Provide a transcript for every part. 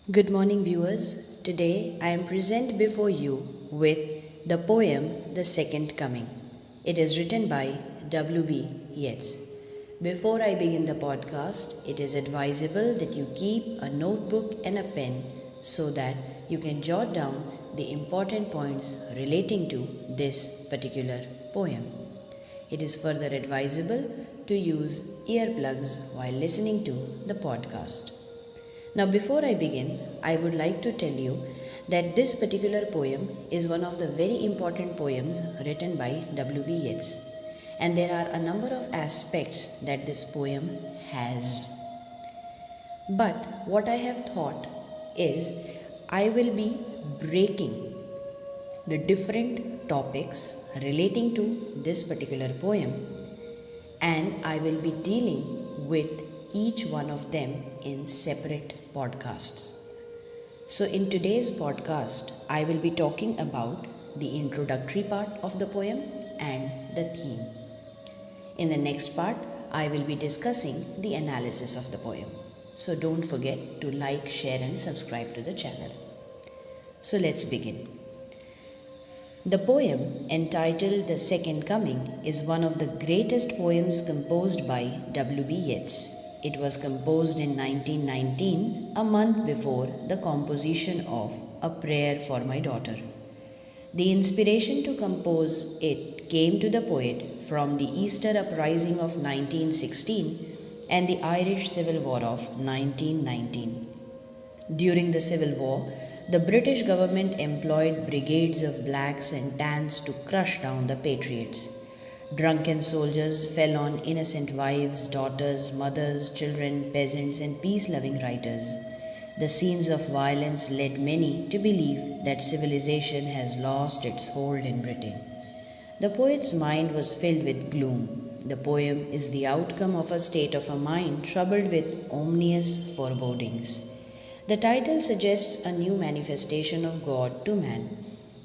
Good morning, viewers. Today I am present before you with the poem The Second Coming. It is written by W.B. Yeats. Before I begin the podcast, it is advisable that you keep a notebook and a pen so that you can jot down the important points relating to this particular poem. It is further advisable to use earplugs while listening to the podcast. Now, before I begin, I would like to tell you that this particular poem is one of the very important poems written by W.B. Yeats, and there are a number of aspects that this poem has. But what I have thought is I will be breaking the different topics relating to this particular poem, and I will be dealing with each one of them in separate podcasts. So, in today's podcast, I will be talking about the introductory part of the poem and the theme. In the next part, I will be discussing the analysis of the poem. So, don't forget to like, share, and subscribe to the channel. So, let's begin. The poem, entitled The Second Coming, is one of the greatest poems composed by W.B. Yeats. It was composed in 1919, a month before the composition of A Prayer for My Daughter. The inspiration to compose it came to the poet from the Easter Uprising of 1916 and the Irish Civil War of 1919. During the Civil War, the British government employed brigades of blacks and tans to crush down the patriots. Drunken soldiers fell on innocent wives, daughters, mothers, children, peasants, and peace-loving writers. The scenes of violence led many to believe that civilization has lost its hold in Britain. The poet's mind was filled with gloom. The poem is the outcome of a state of a mind troubled with ominous forebodings. The title suggests a new manifestation of God to man.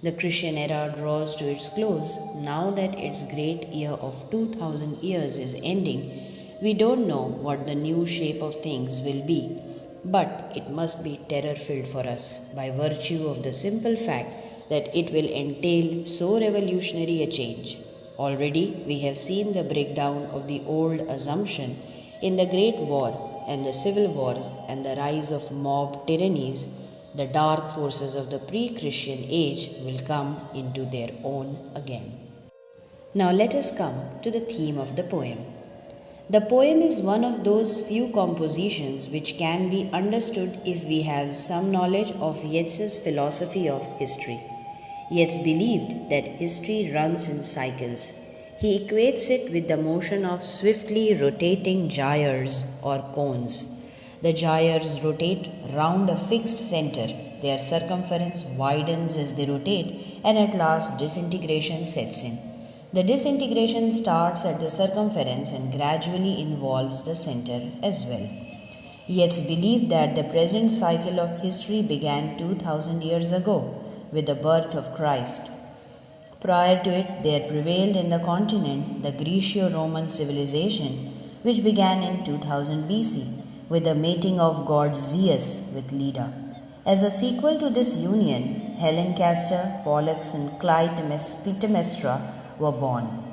The Christian era draws to its close. Now that its great year of 2000 years is ending, we don't know what the new shape of things will be, but it must be terror-filled for us by virtue of the simple fact that it will entail so revolutionary a change. Already we have seen the breakdown of the old assumption in the Great War and the Civil Wars and the rise of mob tyrannies. The dark forces of the pre-Christian age will come into their own again. Now let us come to the theme of the poem. The poem is one of those few compositions which can be understood if we have some knowledge of Yeats's philosophy of history. Yeats believed that history runs in cycles. He equates it with the motion of swiftly rotating gyres or cones. The gyres rotate round a fixed center. Their circumference widens as they rotate, and at last disintegration sets in. The disintegration starts at the circumference and gradually involves the center as well. Yeats believed that the present cycle of history began 2000 years ago with the birth of Christ. Prior to it, there prevailed in the continent the Greco-Roman civilization, which began in 2000 BC with the mating of god Zeus with Leda. As a sequel to this union, Helen Castor, Pollux, and Clytemnestra were born.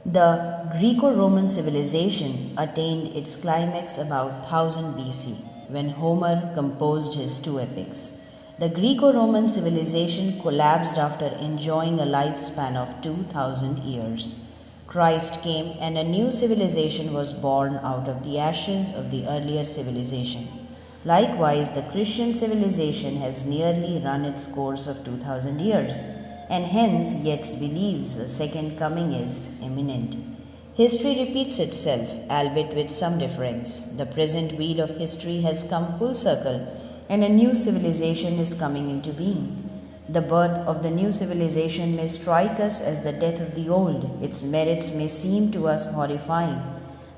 The Greco-Roman civilization attained its climax about 1000 BC, when Homer composed his two epics. The Greco-Roman civilization collapsed after enjoying a lifespan of 2000 years. Christ came and a new civilization was born out of the ashes of the earlier civilization. Likewise, the Christian civilization has nearly run its course of 2000 years, and hence Yeats believes a second coming is imminent. History repeats itself, albeit with some difference. The present wheel of history has come full circle, and a new civilization is coming into being. The birth of the new civilization may strike us as the death of the old. Its merits may seem to us horrifying.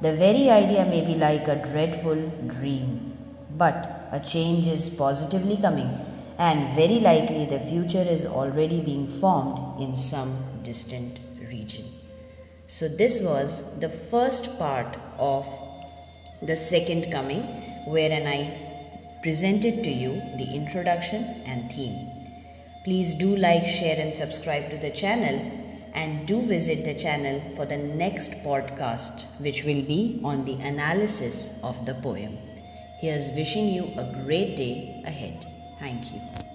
The very idea may be like a dreadful dream. But a change is positively coming, and very likely the future is already being formed in some distant region. So this was the first part of the second coming, wherein I presented to you the introduction and theme. Please do like, share and subscribe to the channel, and do visit the channel for the next podcast, which will be on the analysis of the poem. Here's wishing you a great day ahead. Thank you.